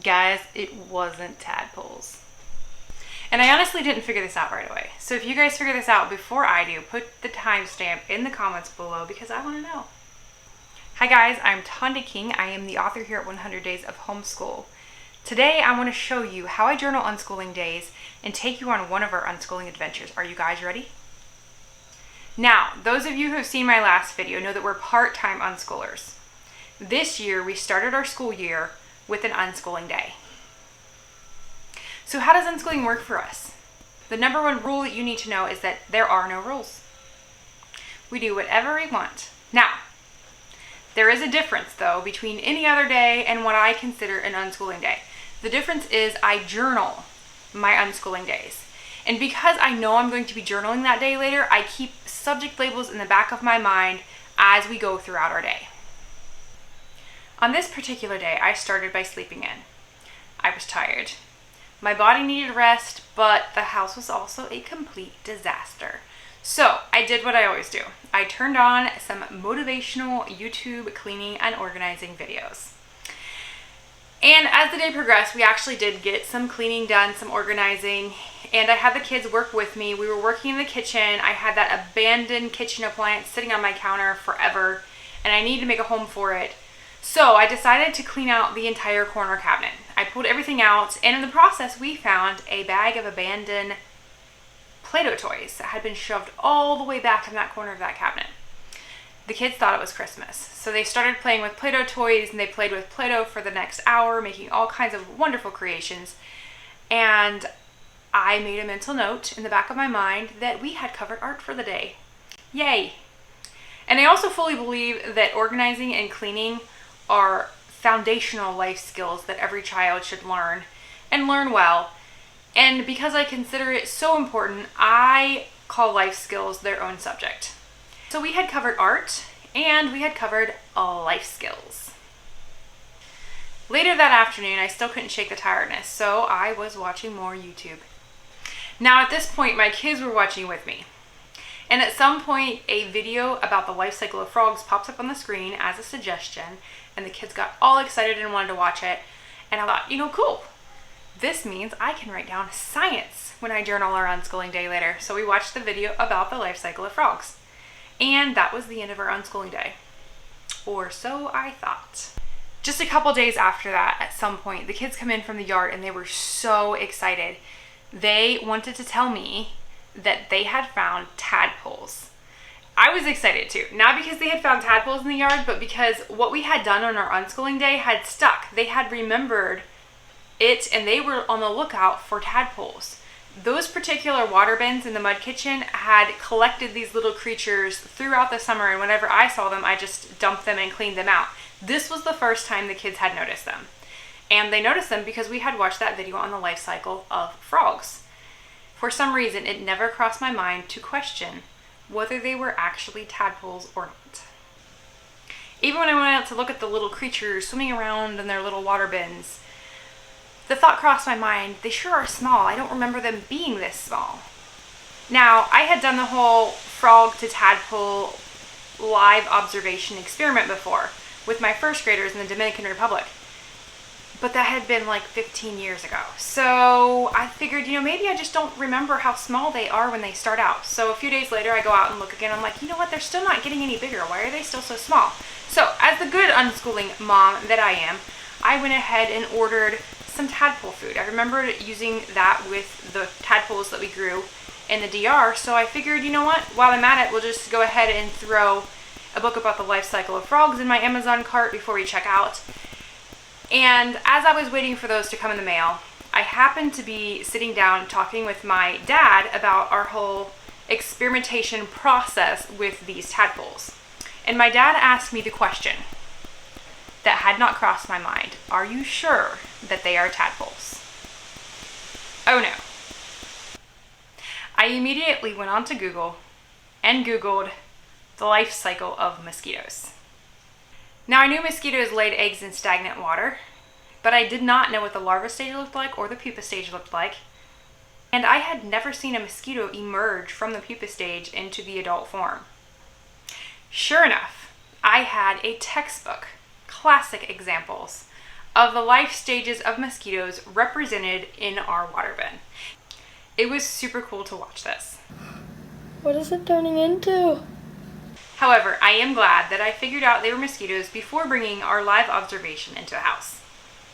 Guys, it wasn't tadpoles. And I honestly didn't figure this out right away. So if you guys figure this out before I do, put the timestamp in the comments below because I want to know. Hi guys, I'm Tonda King. I am the author here at 100 Days of Homeschool. Today I want to show you how I journal unschooling days and take you on one of our unschooling adventures. Are you guys ready? Now, those of you who have seen my last video know that we're part-time unschoolers. This year we started our school year with an unschooling day. So how does unschooling work for us? The number one rule that you need to know is that there are no rules. We do whatever we want. Now, there is a difference though between any other day and what I consider an unschooling day. The difference is I journal my unschooling days. And because I know I'm going to be journaling that day later, I keep subject labels in the back of my mind as we go throughout our day. On this particular day, I started by sleeping in. I was tired. My body needed rest, but the house was also a complete disaster. So I did what I always do. I turned on some motivational YouTube cleaning and organizing videos. And as the day progressed, we actually did get some cleaning done, some organizing, and I had the kids work with me. We were working in the kitchen. I had that abandoned kitchen appliance sitting on my counter forever, and I needed to make a home for it. So I decided to clean out the entire corner cabinet. I pulled everything out, and in the process, we found a bag of abandoned Play-Doh toys that had been shoved all the way back in that corner of that cabinet. The kids thought it was Christmas, so they started playing with Play-Doh toys, and they played with Play-Doh for the next hour, making all kinds of wonderful creations. And I made a mental note in the back of my mind that we had covered art for the day. Yay! And I also fully believe that organizing and cleaning are foundational life skills that every child should learn, and learn well. And because I consider it so important, I call life skills their own subject. So we had covered art, and we had covered life skills. Later that afternoon, I still couldn't shake the tiredness, so I was watching more YouTube. Now at this point, my kids were watching with me. And at some point, a video about the life cycle of frogs pops up on the screen as a suggestion, and the kids got all excited and wanted to watch it. And I thought, cool. This means I can write down science when I journal our unschooling day later. So we watched the video about the life cycle of frogs. And that was the end of our unschooling day. Or so I thought. Just a couple days after that, at some point, the kids come in from the yard and they were so excited. They wanted to tell me that they had found tadpoles. I was excited too, not because they had found tadpoles in the yard, but because what we had done on our unschooling day had stuck. They had remembered it, and they were on the lookout for tadpoles. Those particular water bins in the mud kitchen had collected these little creatures throughout the summer, and whenever I saw them, I just dumped them and cleaned them out. This was the first time the kids had noticed them. And they noticed them because we had watched that video on the life cycle of frogs. For some reason, it never crossed my mind to question whether they were actually tadpoles or not. Even when I went out to look at the little creatures swimming around in their little water bins, the thought crossed my mind, they sure are small. I don't remember them being this small. Now, I had done the whole frog to tadpole live observation experiment before with my first graders in the Dominican Republic. But that had been like 15 years ago. So I figured, maybe I just don't remember how small they are when they start out. So a few days later, I go out and look again. I'm like, what? They're still not getting any bigger. Why are they still so small? So as the good unschooling mom that I am, I went ahead and ordered some tadpole food. I remember using that with the tadpoles that we grew in the DR. So I figured, what? While I'm at it, we'll just go ahead and throw a book about the life cycle of frogs in my Amazon cart before we check out. And as I was waiting for those to come in the mail, I happened to be sitting down talking with my dad about our whole experimentation process with these tadpoles. And my dad asked me the question that had not crossed my mind. Are you sure that they are tadpoles? Oh no. I immediately went on to Google and Googled the life cycle of mosquitoes. Now I knew mosquitoes laid eggs in stagnant water, but I did not know what the larva stage looked like or the pupa stage looked like. And I had never seen a mosquito emerge from the pupa stage into the adult form. Sure enough, I had a textbook, classic examples of the life stages of mosquitoes represented in our water bin. It was super cool to watch this. What is it turning into? However, I am glad that I figured out they were mosquitoes before bringing our live observation into the house.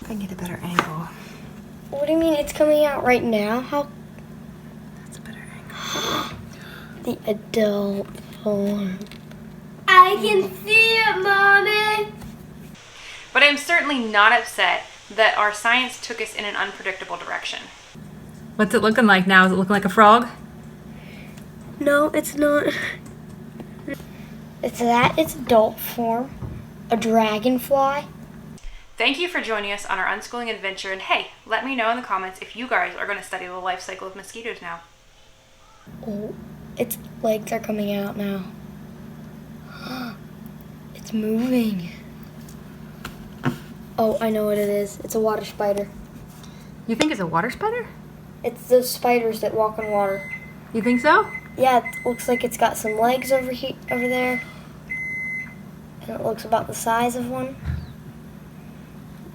I can get a better angle. What do you mean it's coming out right now? How? That's a better angle. The adult form. I can see it, Mommy! But I'm certainly not upset that our science took us in an unpredictable direction. What's it looking like now? Is it looking like a frog? No, it's not. It's adult form. A dragonfly. Thank you for joining us on our unschooling adventure, and hey, let me know in the comments if you guys are going to study the life cycle of mosquitoes now. Oh, its legs are coming out now. It's moving. Oh, I know what it is. It's a water spider. You think it's a water spider? It's those spiders that walk on water. You think so? Yeah, it looks like it's got some legs over there. And it looks about the size of one.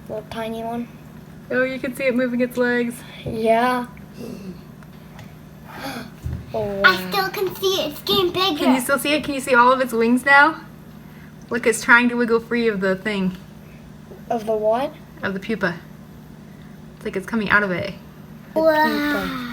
Little tiny one. Oh, you can see it moving its legs. Yeah. Oh, wow. I still can see it. It's getting bigger. Can you still see it? Can you see all of its wings now? Look, it's trying to wiggle free of the thing. Of the what? Of the pupa. It's like it's coming out of it. The pupa.